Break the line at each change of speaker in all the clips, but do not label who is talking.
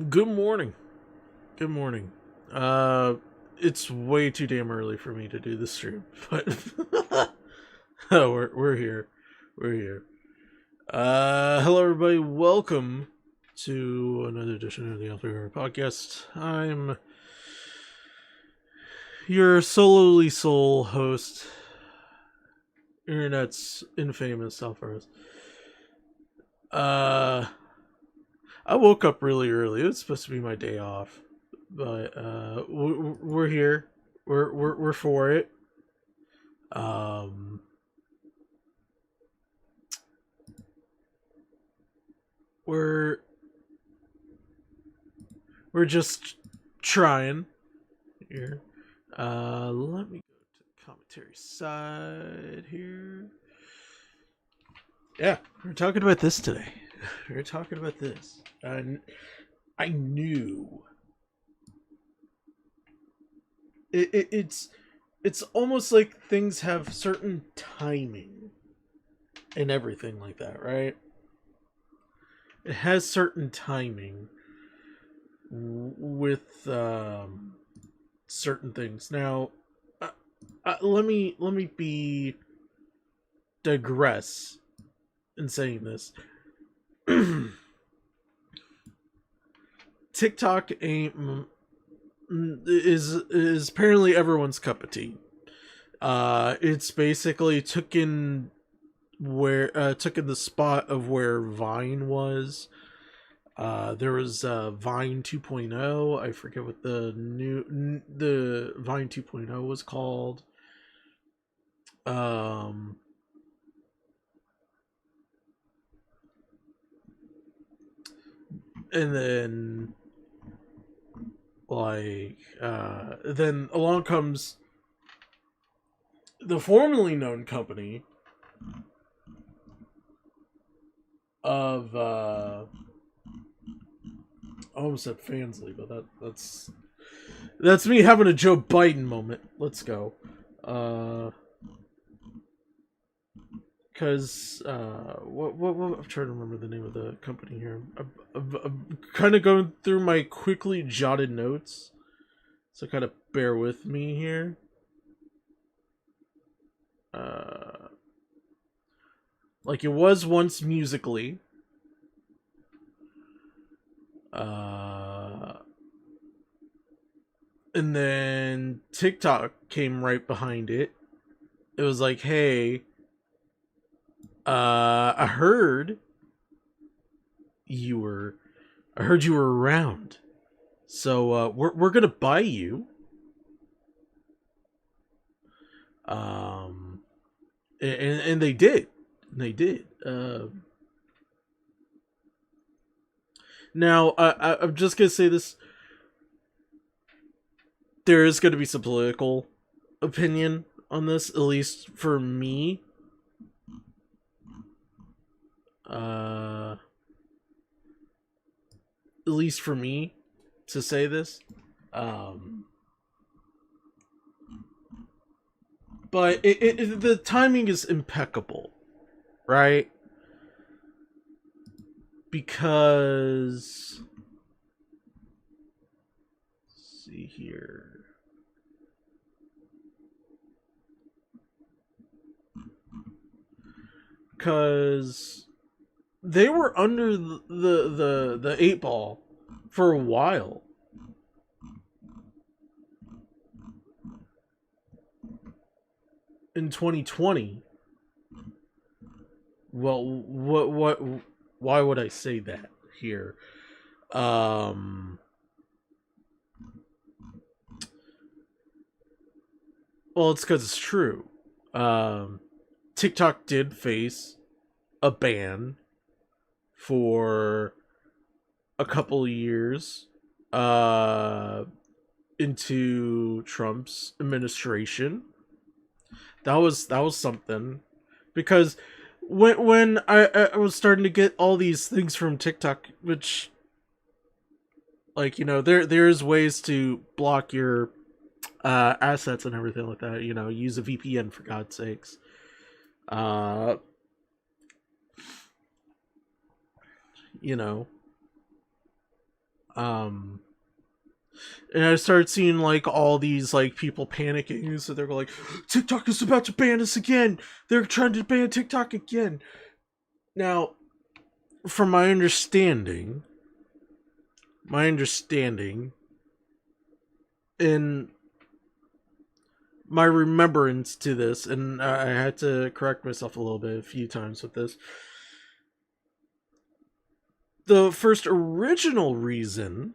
Good morning. Good morning. It's way too damn early for me to do the stream, but we're here. We're here. Hello everybody. Welcome to another edition of the Alpha Podcast. I'm your solely soul host, internet's infamous Alpha. I woke up really early. It was supposed to be my day off, but we're here. We're for it. Um, we're we're just trying here. Let me go to the commentary side here. Yeah, we're talking about this today. We're talking about this. I knew it's almost like things have certain timing and everything like that, right? It has certain timing with certain things. Now, let me be digress in saying this. TikTok ain't is apparently everyone's cup of tea. It's basically took in the spot of where Vine was. There was Vine 2.0. I forget what the Vine 2.0 was called. And then then along comes the formerly known company of I almost said Fansly, but that's me having a Joe Biden moment. Let's go. Because what I'm trying to remember the name of the company here. I'm kind of going through my quickly jotted notes, so kind of bear with me here. Like it was once Musically. And then TikTok came right behind it. It was like, hey, I heard you were around. So we're gonna buy you. Um and they did. They did. Now I'm just gonna say this. There is gonna be some political opinion on this, at least for me. Uh at least for me to say this. Um but the timing is impeccable, right? Because let's see here. Because they were under the eight ball for a while. In 2020. Well, what why would I say that here? Um well, it's cuz it's true. Um TikTok did face a ban for a couple of years uh into Trump's administration. That was something, because when I was starting to get all these things from TikTok, which, like, there's ways to block your assets and everything like that. Use a VPN, for God's sakes. Uh, you know, um, and I started seeing like all these like people panicking, so they're like, TikTok is about to ban us again. They're trying to ban TikTok again. Now, from my understanding, in my remembrance to this, and I had to correct myself a little bit a few times with this. The first original reason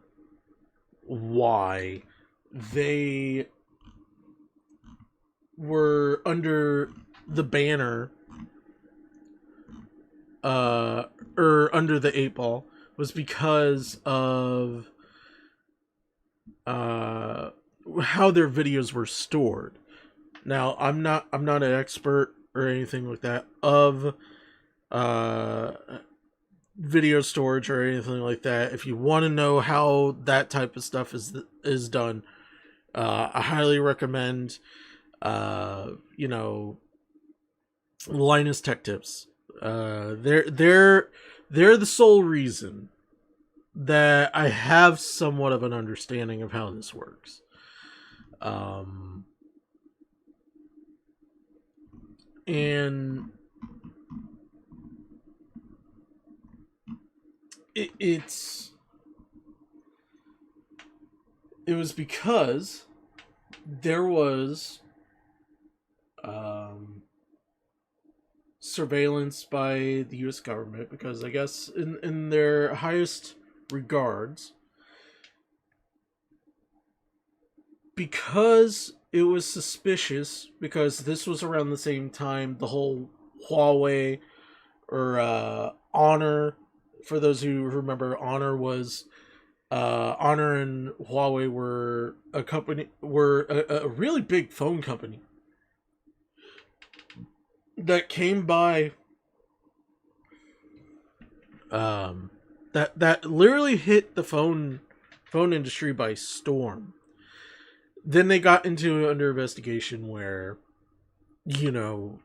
why they were under the banner, uh or under the eight ball, was because of uh how their videos were stored. Now, I'm not an expert or anything like that of uh video storage or anything like that. If you want to know how that type of stuff is done, I highly recommend uh you know Linus Tech Tips. They're the sole reason that I have somewhat of an understanding of how this works. Um, and it's it was because there was um, surveillance by the U.S. government, because I guess in their highest regards, because it was suspicious, because this was around the same time the whole Huawei, or Honor, for those who remember, Honor and Huawei were a really big phone company that came by, that literally hit the phone industry by storm. Then they got into under investigation where, the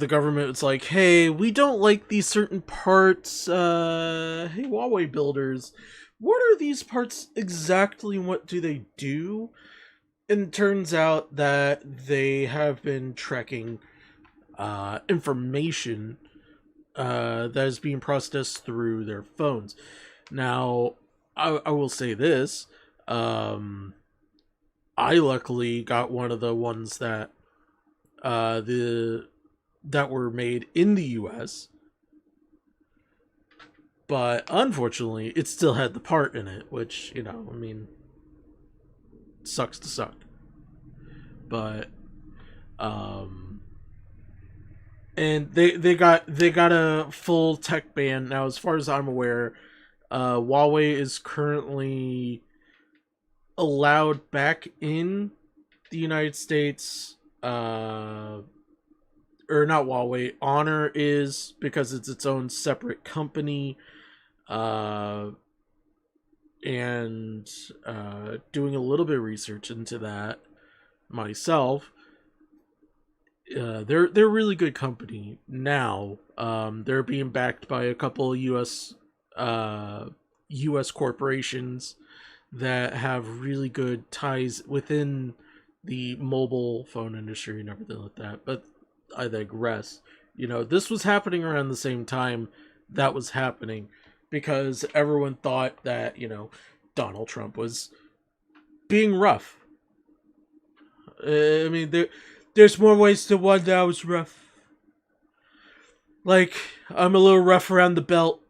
government was like, hey, we don't like these certain parts. Hey, Huawei builders, what are these parts exactly? What do they do? And it turns out that they have been tracking information that is being processed through their phones. Now, I will say this. I luckily got one of the ones that the that were made in the US, but unfortunately it still had the part in it, which, you know, I mean, sucks to suck. But um and they got a full tech ban now. As far as I'm aware, Huawei is currently allowed back in the United States. Or not Huawei. Honor is, because it's its own separate company. Uh, and doing a little bit of research into that myself. They're a really good company now. They're being backed by a couple of U.S. corporations that have really good ties within the mobile phone industry and everything like that. But I digress. You know, this was happening around the same time that was happening, because everyone thought that, you know, Donald Trump was being rough. I mean, there's more ways to wonder I was rough. Like, I'm a little rough around the belt,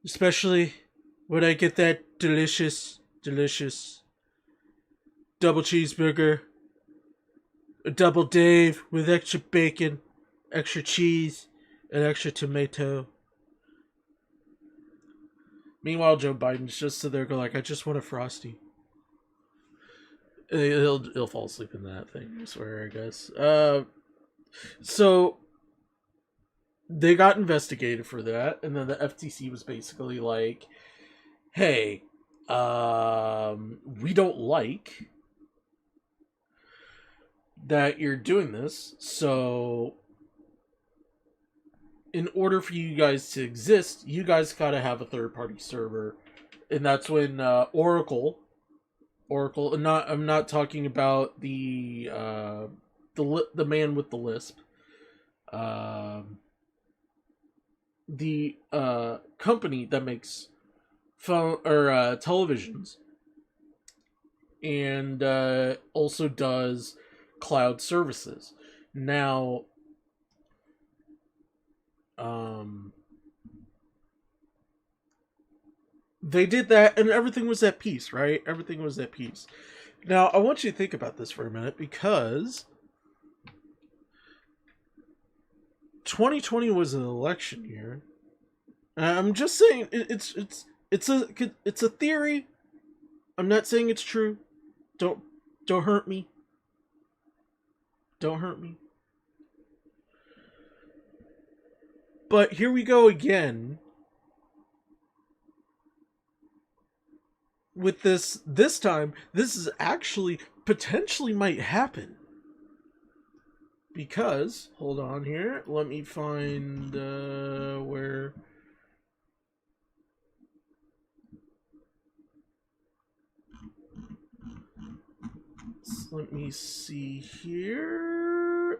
especially when I get that delicious double cheeseburger, a double Dave with extra bacon, extra cheese, and extra tomato. Meanwhile, Joe Biden's just sit there, go like, I just want a frosty. He'll fall asleep in that thing, I swear, I guess. So they got investigated for that, and then the FTC was basically like, hey, we don't like that you're doing this, so in order for you guys to exist, you guys gotta have a third party server. And that's when Oracle, I'm not talking about the man with the lisp. Um the company that makes phone or televisions, and also does cloud services. Now, um, they did that, and everything was at peace, right? Everything was at peace. Now, I want you to think about this for a minute, because 2020 was an election year. I'm just saying it's a theory. I'm not saying it's true. Don't don't hurt me. Don't hurt me. But here we go again with this time. This is actually potentially might happen, because hold on here, let me find where. Let me see here.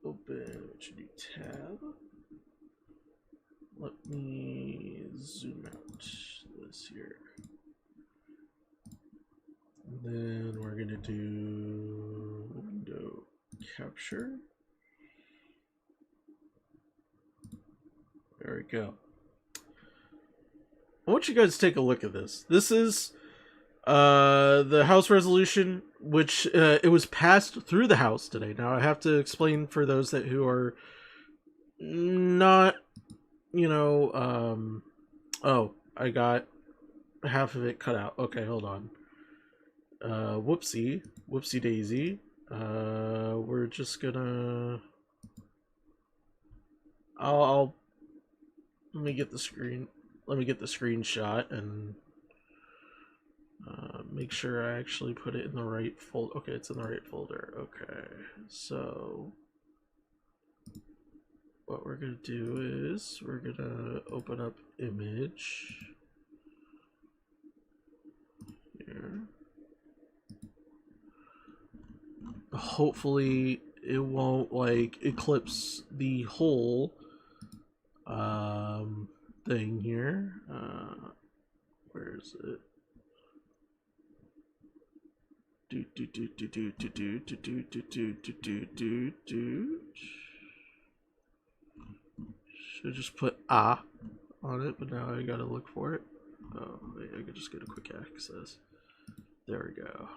Open which new tab. Let me zoom out this here. And then we're gonna do window capture. There we go. I want you guys to take a look at this. This is the House resolution, which it was passed through the House today. Now I have to explain for those who are not, oh, I got half of it cut out. Okay, hold on. Whoopsie daisy. We're just gonna. I'll let me get the screen. Let me get the screenshot and make sure I actually put it in the right folder. Okay, it's in the right folder. Okay, so what we're gonna do is we're gonna open up image here. Hopefully it won't like eclipse the whole thing here. Where is it? Do do do do do do do do do do do do do do. Should just put on it, but now I gotta look for it. Oh, wait, I could just get a quick access. There we go.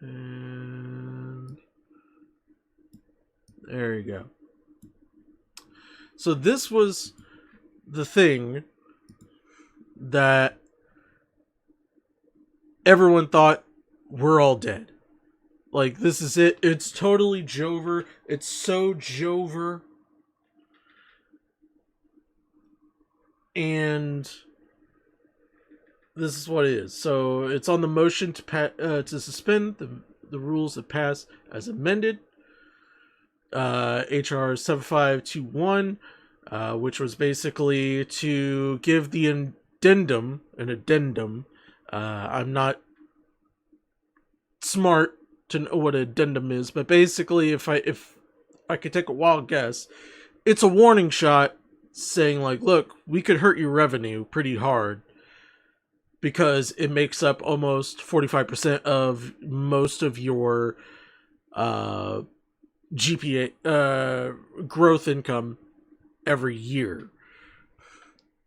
And there you go. So this was the thing that everyone thought we're all dead. Like, this is it. It's totally Jover. It's so Jover. And this is what it is. So it's on the motion to suspend the rules that pass as amended. HR 7521, which was basically to give the addendum. I'm not smart to know what an addendum is, but basically, if I could take a wild guess, it's a warning shot saying, like, look, we could hurt your revenue pretty hard because it makes up almost 45% of most of your GPA growth income every year.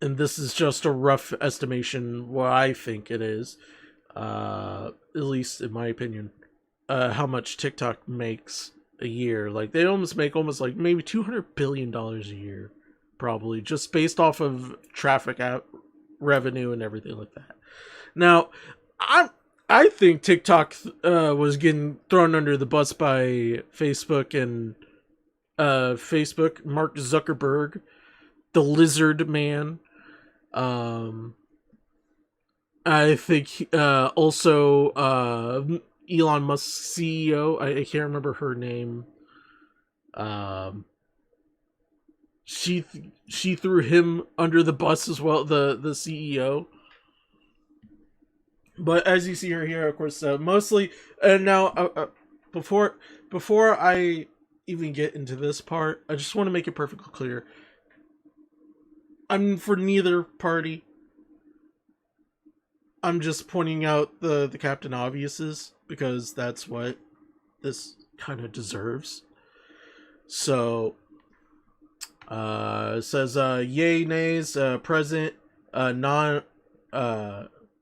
And this is just a rough estimation, what I think it is, at least in my opinion, how much TikTok makes a year. Like, they make almost like maybe $200 billion a year, probably, just based off of traffic app revenue and everything like that. Now, I think TikTok was getting thrown under the bus by Facebook and Mark Zuckerberg, the lizard man. I think also Elon Musk's CEO, I can't remember her name. She threw him under the bus as well, the CEO. But as you see her here, of course, mostly. And now, before I even get into this part, I just want to make it perfectly clear. I'm for neither party. I'm just pointing out the Captain Obviouses because that's what this kind of deserves. So, it says yay, nays, present,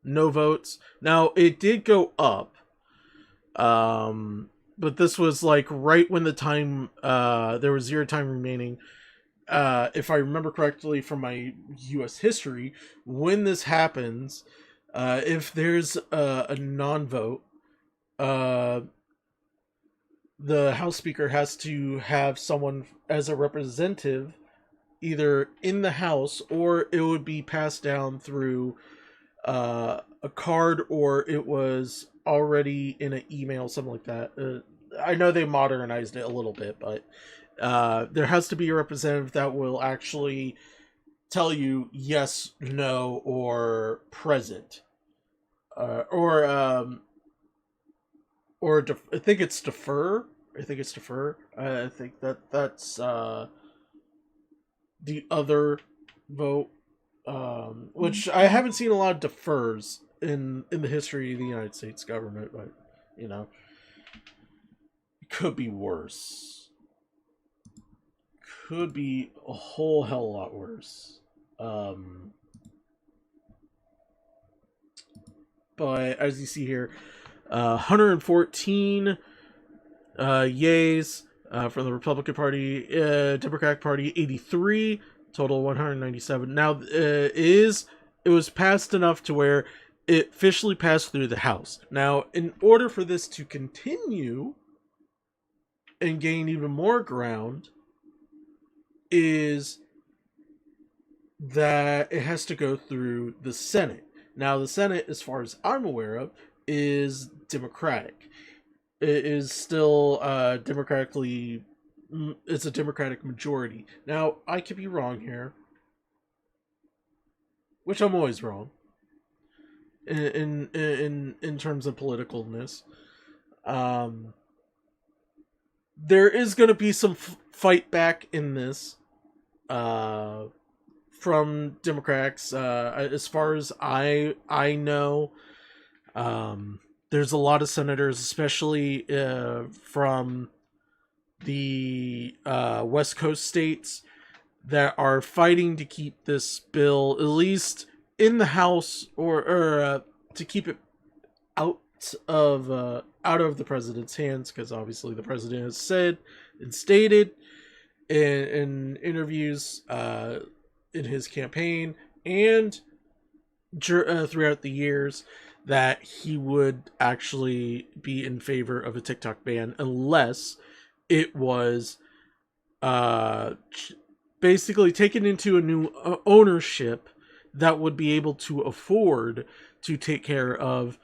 no votes. Now, it did go up, but this was like right when the time there was 0 time remaining. If I remember correctly from my U.S. history, when this happens, if there's a non-vote, the House Speaker has to have someone as a representative, either in the House or it would be passed down through a card, or it was already in an email, something like that. I know they modernized it a little bit, but there has to be a representative that will actually tell you yes, no, or present, or I think it's defer. I think that's the other vote, which I haven't seen a lot of defers in the history of the United States government, but you know, it could be worse. Could be a whole hell of a lot worse. But as you see here, 114 yays from the Republican Party, Democratic Party 83, total 197. Now it was passed enough to where it officially passed through the House. Now, in order for this to continue and gain even more ground, is that it has to go through the Senate. Now, the Senate, as far as I'm aware of, is Democratic. It is still democratically. It's a Democratic majority. Now, I could be wrong here, which I'm always wrong in terms of politicalness. There is going to be some fight back in this, from Democrats. As far as I know, there's a lot of senators, especially from the West Coast states, that are fighting to keep this bill at least in the House, or to keep it out out of the president's hands, because obviously the president has said and stated in interviews in his campaign and throughout the years that he would actually be in favor of a TikTok ban unless it was basically taken into a new ownership that would be able to afford to take care of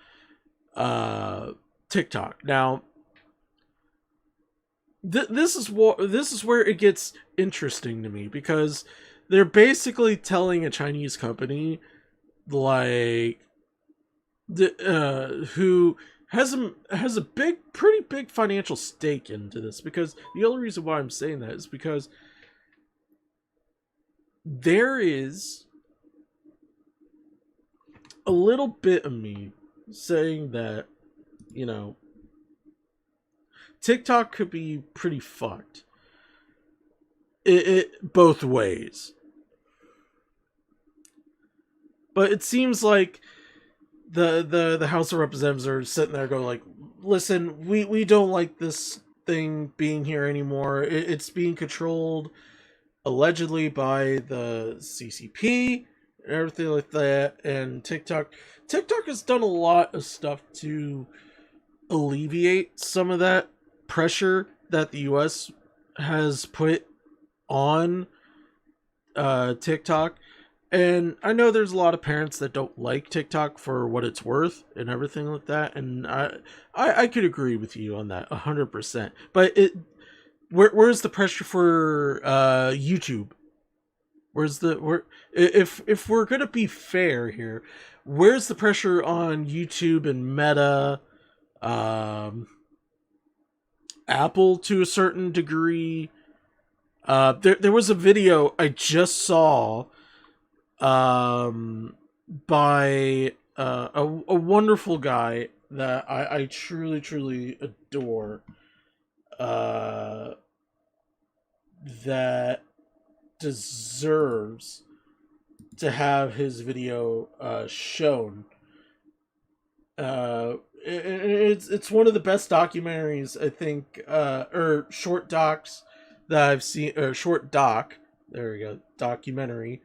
TikTok. Now, this is where it gets interesting to me, because they're basically telling a Chinese company, like, who has a pretty big financial stake into this, because the only reason why I'm saying that is because there is a little bit of me saying that, you know, TikTok could be pretty fucked. It both ways. But it seems like the House of Representatives are sitting there going like, listen, we don't like this thing being here anymore. It's being controlled allegedly by the CCP and everything like that. And TikTok has done a lot of stuff to alleviate some of that pressure that the US has put on TikTok. And I know there's a lot of parents that don't like TikTok for what it's worth and everything like that, and I could agree with you on that 100%. But where's the pressure for YouTube? If we're gonna be fair here, where's the pressure on YouTube and Meta, Apple to a certain degree? There was a video I just saw by a wonderful guy that I truly adore, that deserves to have his video shown. It's one of the best documentaries, I think, or short docs that I've seen, or short doc. There we go, documentary.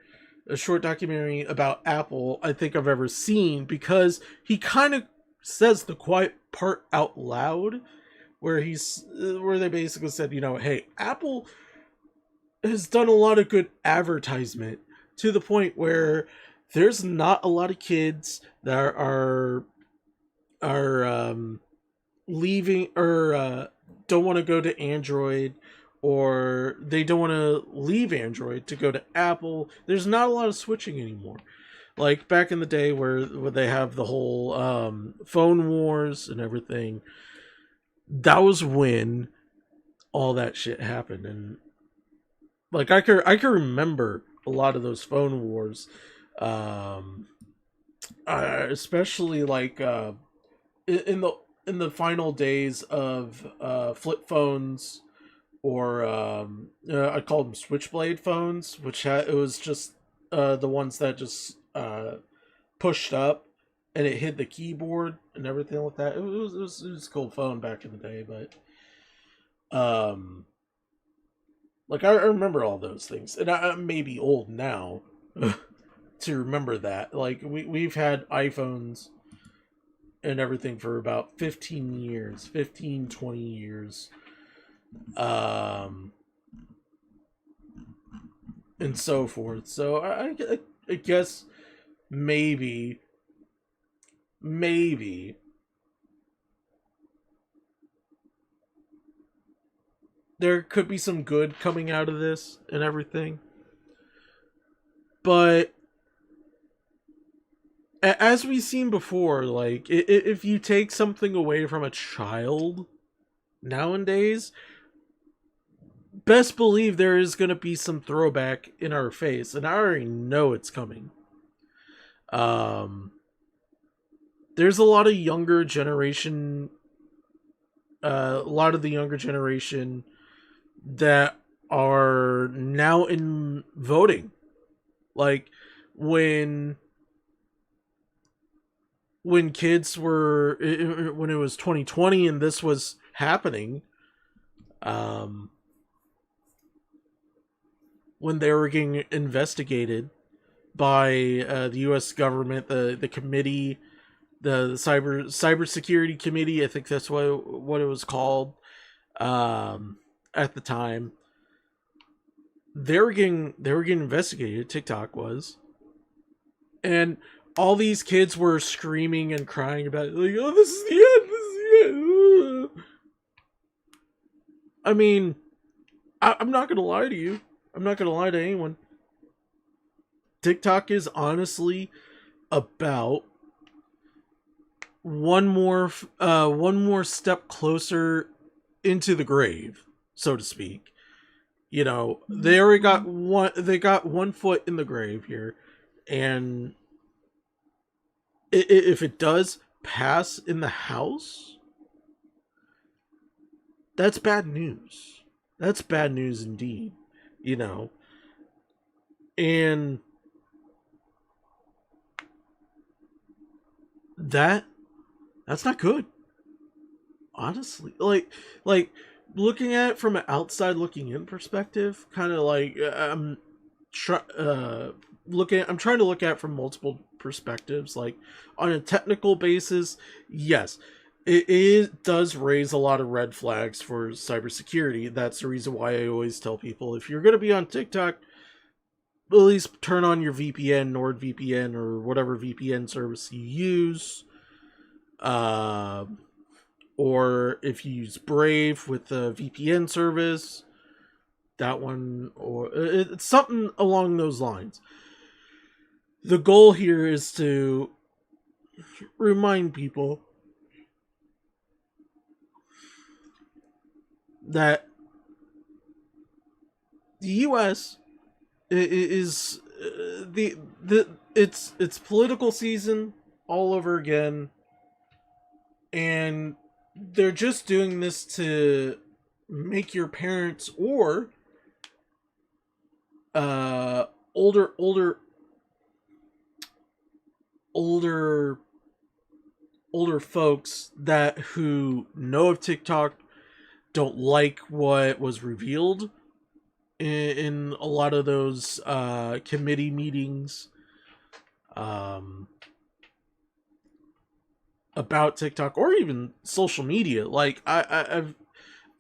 A short documentary about Apple I think I've ever seen, because he kind of says the quiet part out loud, where they basically said, you know, hey, Apple has done a lot of good advertisement to the point where there's not a lot of kids that are leaving, or don't want to go to Android, or they don't want to leave Android to go to Apple. There's not a lot of switching anymore. Like back in the day where they have the whole phone wars and everything. That was when all that shit happened. And like I can remember a lot of those phone wars. Especially like in the final days of flip phones, or I called them switchblade phones, which it was just the ones that just pushed up and it hit the keyboard and everything like that. It was a cool phone back in the day, but like I remember all those things, and I may be old now to remember that. Like we've had iPhones and everything for about 20 years. And so forth. So I guess maybe there could be some good coming out of this and everything. But as we've seen before, like if you take something away from a child nowadays, best believe there is going to be some throwback in our face, and I already know it's coming. Um, there's a lot of younger generation, a lot of the younger generation that are now in voting. Like when kids were when it was 2020 and this was happening, um, when they were getting investigated by the U.S. government, the committee, the cybersecurity committee. I think that's what it was called at the time. They were getting investigated. TikTok was, and all these kids were screaming and crying about it, like, "Oh, this is the end! This is the end!" I mean, I'm not gonna lie to you. I'm not gonna lie to anyone. TikTok is honestly about one more step closer into the grave, so to speak. You know, they already got one foot in the grave here, and if it does pass in the House, that's bad news. That's bad news indeed. You know, and that's not good, honestly. Like looking at it from an outside looking in perspective, kind of like I'm trying to look at it from multiple perspectives. Like on a technical basis, yes, it does raise a lot of red flags for cybersecurity. That's the reason why I always tell people, if you're going to be on TikTok, at least turn on your VPN, NordVPN, or whatever VPN service you use. Or if you use Brave with the VPN service, that one, or it's something along those lines. The goal here is to remind people that the U.S. is it's political season all over again, and they're just doing this to make your parents or older folks that who know of TikTok don't like what was revealed in a lot of those committee meetings about TikTok or even social media. Like I've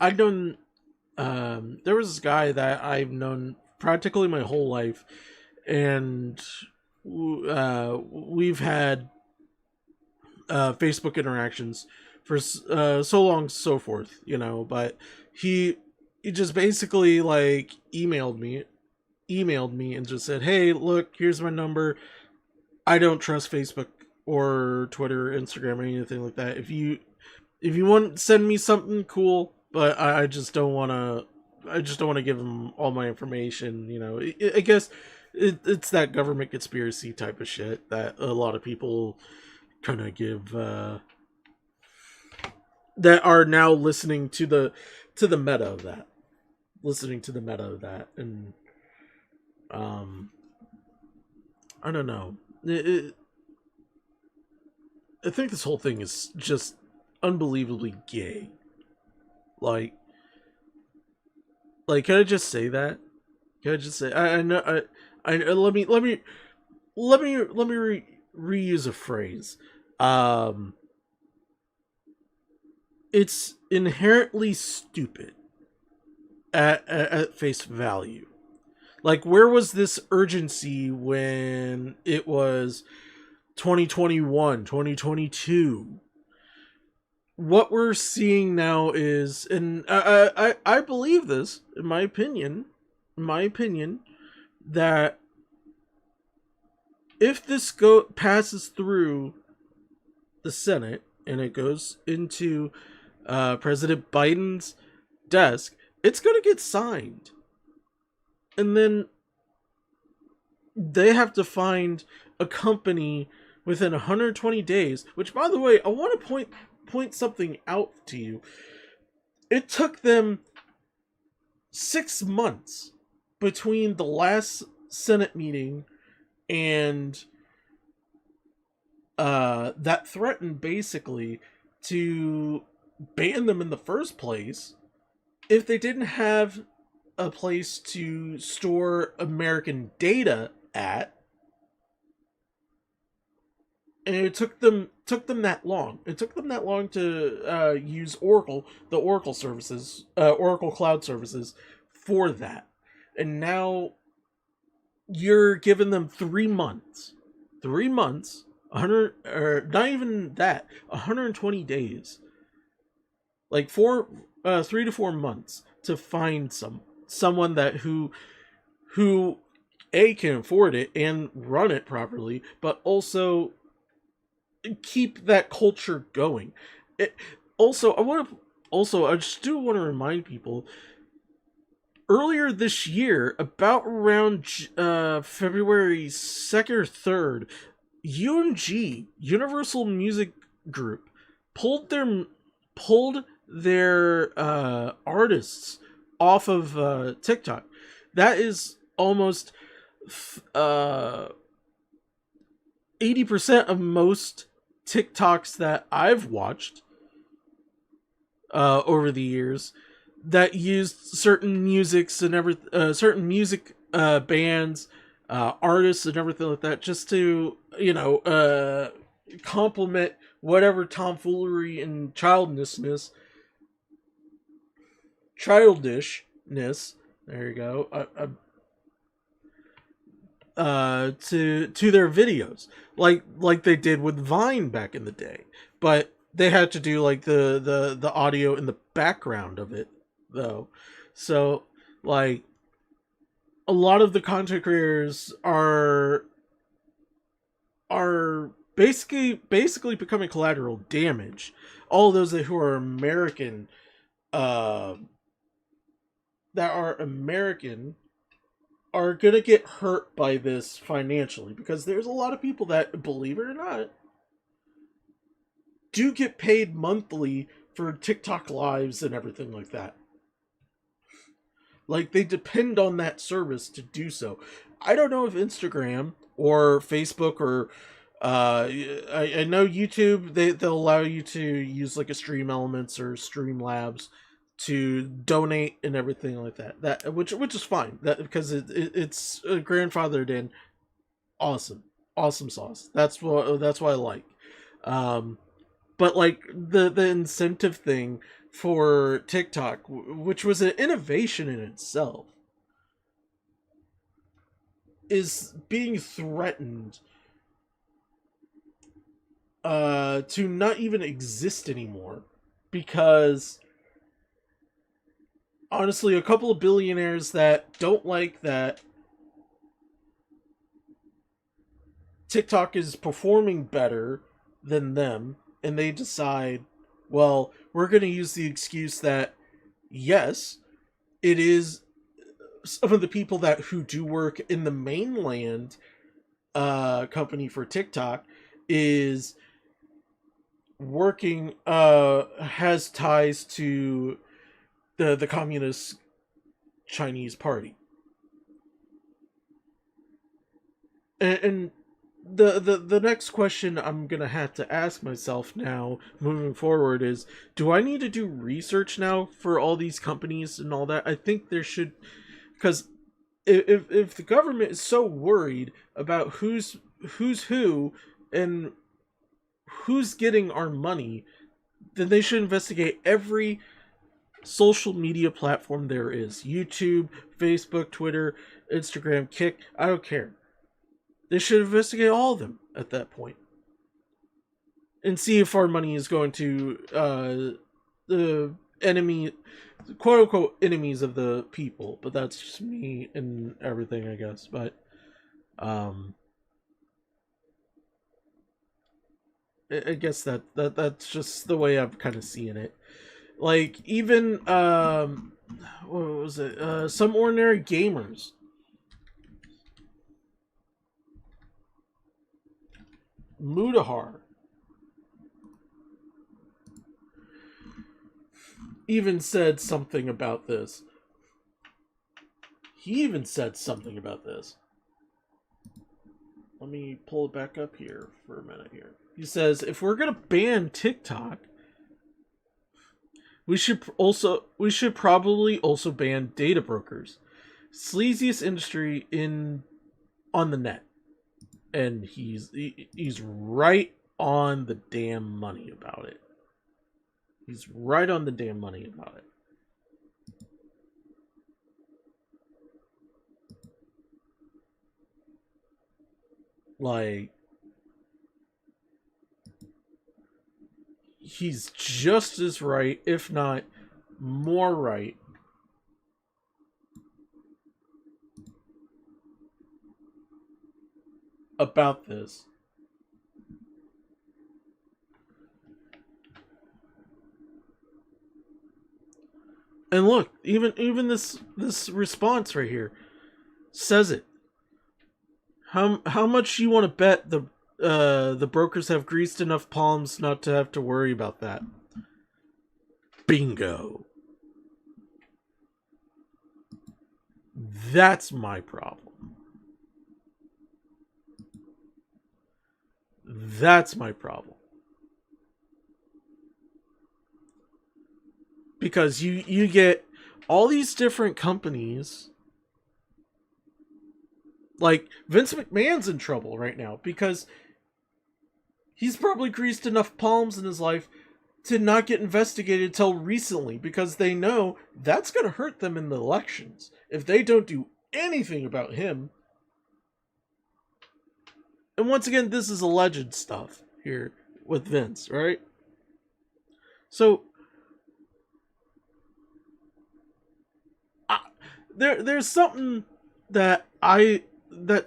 known there was this guy that I've known practically my whole life, and we've had Facebook interactions for so long, so forth, you know. But he just basically like emailed me and just said, "Hey, look, here's my number. I don't trust Facebook or Twitter, or Instagram, or anything like that. If you want to send me something, cool, but I just don't want to. I just don't want to give them all my information. You know, I guess it's that government conspiracy type of shit that a lot of people kind of give that are now listening to the meta of that, and I don't know. I think this whole thing is just unbelievably gay. Like, can I just say that? Can I just say I know let me reuse a phrase. It's inherently stupid at face value. Like, where was this urgency when it was 2021, 2022? What we're seeing now is, and I believe this, in my opinion, that if this passes through the Senate and it goes into President Biden's desk, it's going to get signed. And then they have to find a company within 120 days, which, by the way, I want to point something out to you. It took them 6 months between the last Senate meeting and that threatened basically to ban them in the first place if they didn't have a place to store American data at. And it took them that long. It took them that long to use Oracle, the Oracle services, Oracle Cloud services, for that. And now you're giving them 3 months, 3 months, 100, or not even that, 120 days, like 3 to 4 months to find someone that who a can afford it and run it properly, but also keep that culture going. It, I just do want to remind people, earlier this year, about around February 2nd or 3rd, UMG, Universal Music Group, pulled their artists off of TikTok. That is almost 80% of most TikToks that I've watched over the years that used certain musics and certain music bands, artists and everything like that, just to complement whatever tomfoolery and childishness. There you go. To their videos, like they did with Vine back in the day, but they had to do like the audio in the background of it though. So like a lot of the content creators are basically becoming collateral damage. All those who are American, that are American, are gonna get hurt by this financially, because there's a lot of people that, believe it or not, do get paid monthly for TikTok lives and everything like that. Like, they depend on that service to do so. I don't know if Instagram or Facebook or I know YouTube, they'll allow you to use like a Stream Elements or Stream Labs to donate and everything like that. That which is fine. That because it's grandfathered in. Awesome, awesome sauce. That's what I like. Um, but like the incentive thing for TikTok, which was an innovation in itself, is being threatened to not even exist anymore, because honestly, a couple of billionaires that don't like that TikTok is performing better than them, and they decide, well, we're going to use the excuse that, yes, it is some of the people that who do work in the mainland company for TikTok is working, has ties to the communist Chinese party. And the next question I'm gonna have to ask myself now moving forward is, do I need to do research now for all these companies and all that? I think there should, because if the government is so worried about who's who and who's getting our money, then they should investigate every social media platform there is: YouTube, Facebook, Twitter, Instagram, Kick. I don't care. They should investigate all of them at that point and see if our money is going to the enemy, quote unquote, enemies of the people. But that's just me and everything, I guess. But um, I guess that's just the way I'm kind of seeing it. Like, even, what was it? Some ordinary gamers. Mudahar even said something about this. He even said something about this. Let me pull it back up here for a minute here. He says, if we're gonna ban TikTok, we should probably also ban data brokers. Sleaziest industry in on the net. And he's right on the damn money about it. He's right on the damn money about it. Like, he's just as right, if not more right, about this. And look, even this response right here says it. How much you want to bet the brokers have greased enough palms not to have to worry about that? Bingo. That's my problem. That's my problem. Because you get all these different companies. Like, Vince McMahon's in trouble right now because he's probably greased enough palms in his life to not get investigated till recently, because they know that's going to hurt them in the elections if they don't do anything about him. And once again, this is alleged stuff here with Vince, right? So there's something that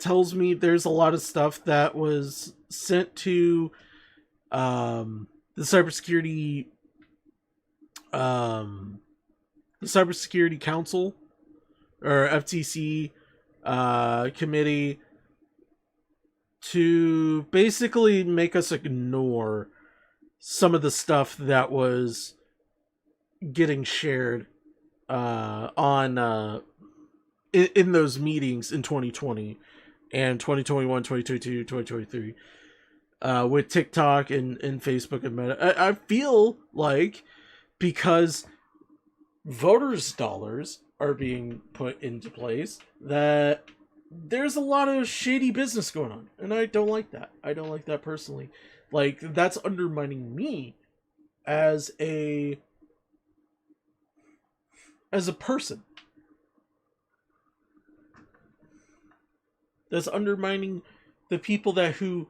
tells me there's a lot of stuff that was sent to the cybersecurity council or FTC committee to basically make us ignore some of the stuff that was getting shared on in those meetings in 2020 and 2021, 2022, 2023 with TikTok and Facebook and Meta. I feel like because voters' dollars are being put into place, that there's a lot of shady business going on, and I don't like that. I don't like that personally. Like, that's undermining me as a person. That's undermining the people that who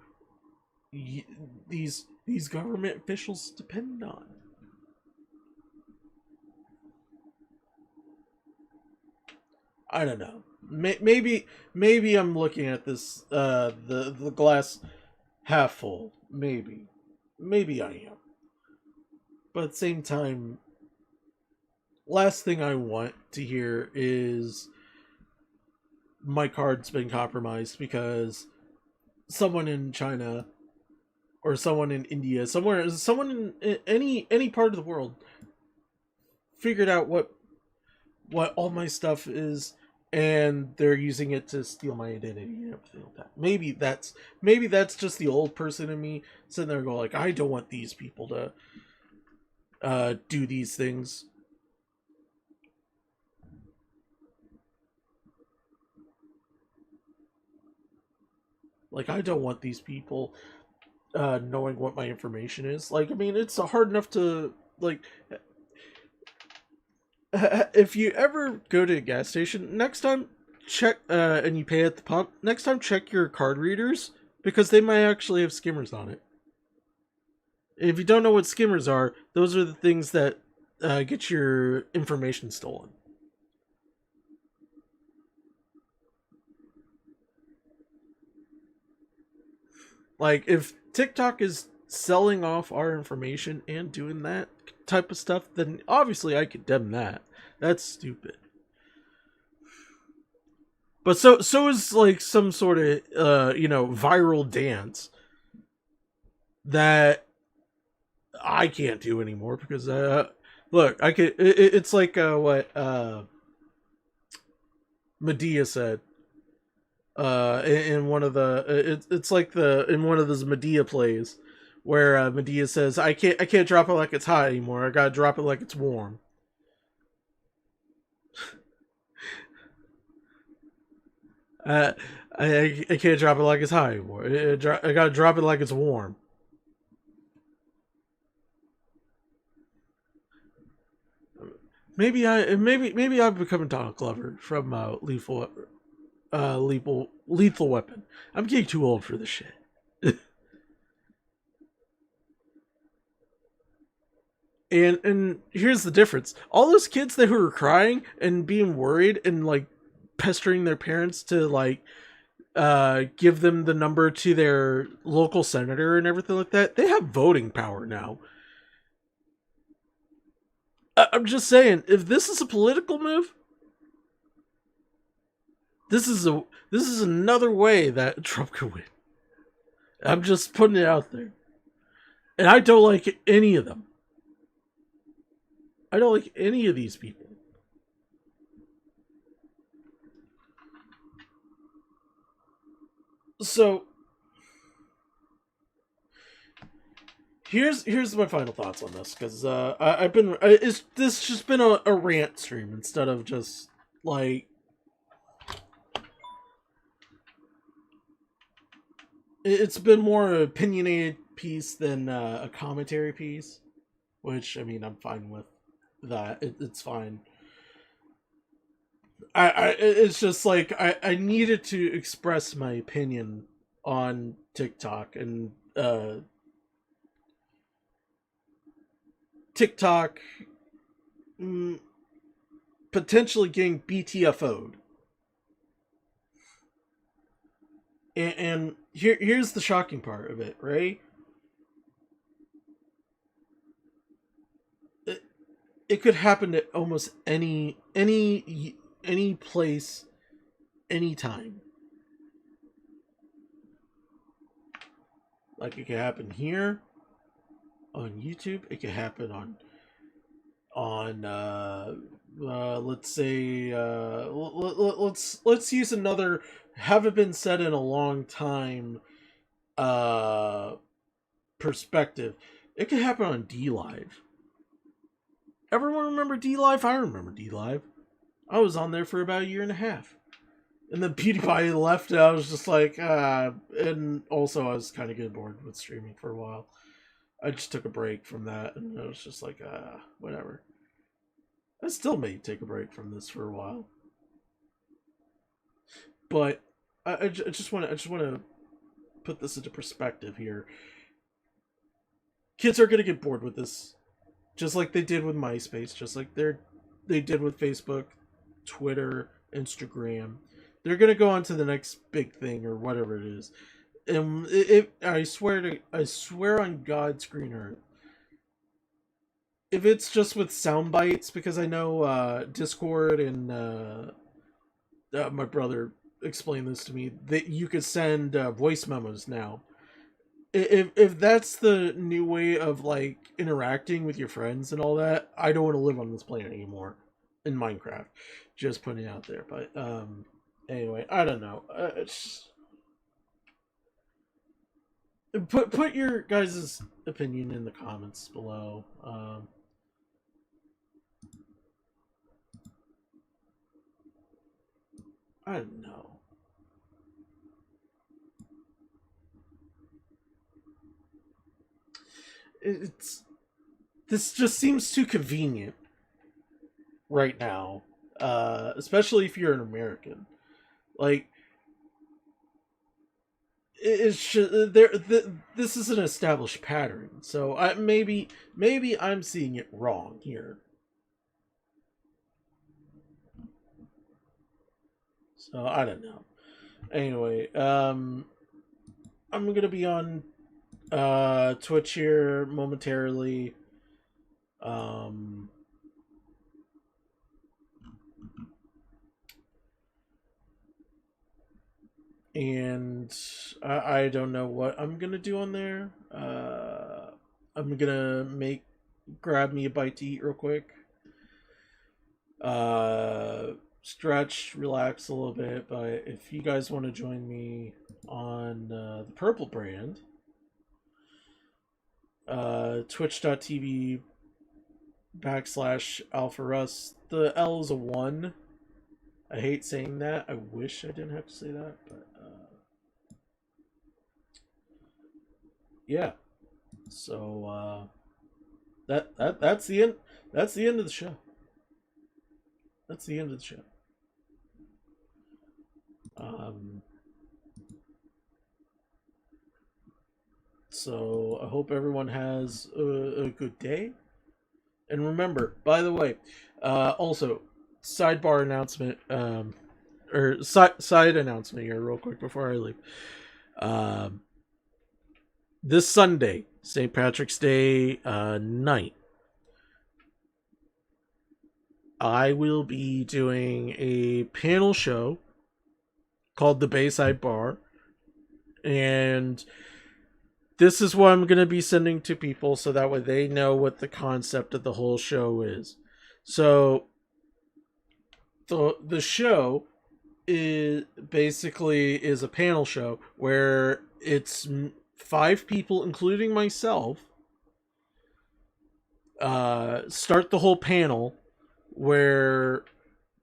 these government officials depend on. I don't know. Maybe I'm looking at this the glass half full. Maybe I am. But at the same time, last thing I want to hear is my card's been compromised because someone in China or someone in India, someone in any part of the world figured out what all my stuff is, and they're using it to steal my identity and everything like that. Maybe that's just the old person in me sitting there going like, I don't want these people to do these things. Like, I don't want these people knowing what my information is. Like, I mean, it's hard enough to, like, if you ever go to a gas station, next time check and you pay at the pump, next time check your card readers, because they might actually have skimmers on it. If you don't know what skimmers are, those are the things that get your information stolen. Like, if TikTok is selling off our information and doing that, type of stuff, then obviously I condemn that. That's stupid. But so is like some sort of viral dance that I can't do anymore because look, I could it's like what Medea said in one of the it's like the in one of those Medea plays where Medea says I can't drop it like it's hot anymore. I gotta drop it like it's warm. Uh, I can't drop it like it's hot anymore. I gotta drop it like it's warm. Maybe I've become Donald Glover from Lethal Weapon. I'm getting too old for this shit. And here's the difference: all those kids that were crying and being worried and like pestering their parents to like give them the number to their local senator and everything like that, they have voting power now. I'm just saying, if this is a political move, this is another way that Trump could win. I'm just putting it out there, and I don't like any of them. I don't like any of these people. So here's my final thoughts on this because I've been it's this just been a rant stream instead of just like it's been more an opinionated piece than a commentary piece, which I mean I'm fine with that. It's fine. It's just like I needed to express my opinion on TikTok and TikTok mm, potentially getting BTFO'd. And here's the shocking part of it, right? It, it could happen at almost any place, anytime. Like it could happen here on YouTube. It could happen on let's say let's use another haven't been said in a long time uh perspective. It could happen on D Live. Everyone remember D Live? I remember D Live. I was on there for about a year and a half. And then PewDiePie left, and I was just like, and also I was kind of getting bored with streaming for a while. I just took a break from that, and I was just like, whatever. I still may take a break from this for a while, but I just want to put this into perspective here. Kids are gonna get bored with this, just like they did with MySpace, just like they did with Facebook, Twitter, Instagram. They're gonna go on to the next big thing or whatever it is. And I swear on God's green earth, if it's just with sound bites, because I know Discord and my brother explained this to me that you could send voice memos now. If that's the new way of like interacting with your friends and all that, I don't want to live on this planet anymore in Minecraft. Just putting it out there, but anyway, I don't know. Put your guys' opinion in the comments below. I don't know. It's this just seems too convenient right now, especially if you're an American. Like it's just, this is an established pattern, so maybe I'm seeing it wrong here. So I don't know. Anyway, I'm gonna be on Twitch here momentarily. Um, and I don't know what I'm gonna do on there. I'm gonna grab me a bite to eat real quick. Uh, Stretch, relax a little bit. But if you guys want to join me on the Purple brand, twitch.tv /Alpha Russ. The L is a 1. I hate saying that. I wish I didn't have to say that, but yeah. So that's the end. That's the end of the show. That's the end of the show. Um, so I hope everyone has a good day. And remember, by the way, also sidebar announcement, or side announcement here, real quick before I leave. Um, this Sunday, St. Patrick's Day night, I will be doing a panel show called the Bayside Bar, and this is what I'm going to be sending to people so that way they know what the concept of the whole show is. So the show is a panel show where it's 5 people including myself start the whole panel where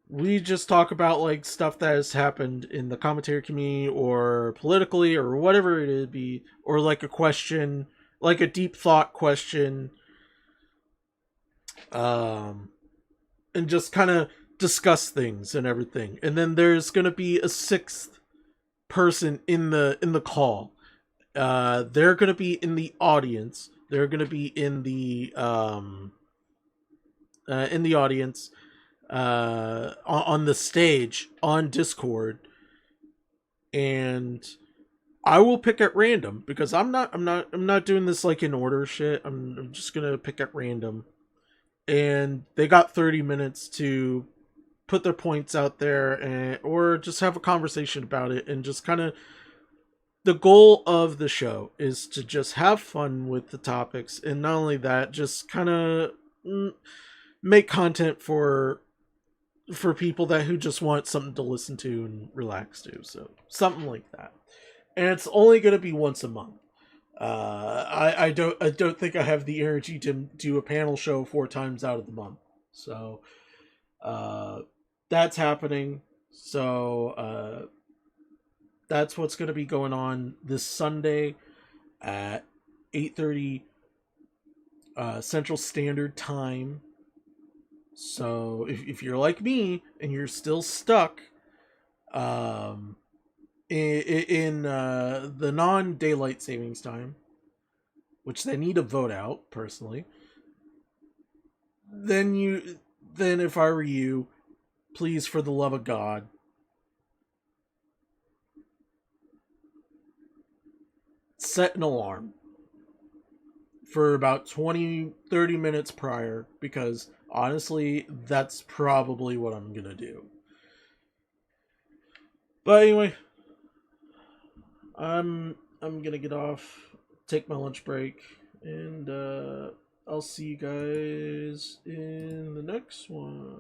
we just talk about like stuff that has happened in the commentary community or politically or whatever it be, or like a question, like a deep thought question, um and just kind of discuss things and everything. And then there's going to be a 6th person in the call. They're going to be in the audience. They're going to be in the audience, on the stage on Discord, and I will pick at random because I'm not doing this like in order shit. I'm just gonna pick at random, and they got 30 minutes to put their points out there, and or just have a conversation about it, and just kind of, the goal of the show is to just have fun with the topics, and not only that, just kind of make content for people that who just want something to listen to and relax to. So something like that, and it's only going to be once a month. I don't think I have the energy to do a panel show 4 times out of the month. So uh, that's happening. So that's what's going to be going on this Sunday at 8:30 Central Standard Time. So if you're like me and you're still stuck um, in the non-daylight savings time, which they need to vote out personally, then if I were you, please, for the love of God, set an alarm for about 20-30 minutes prior, because honestly that's probably what I'm gonna do. But anyway, I'm gonna get off, take my lunch break, and I'll see you guys in the next one.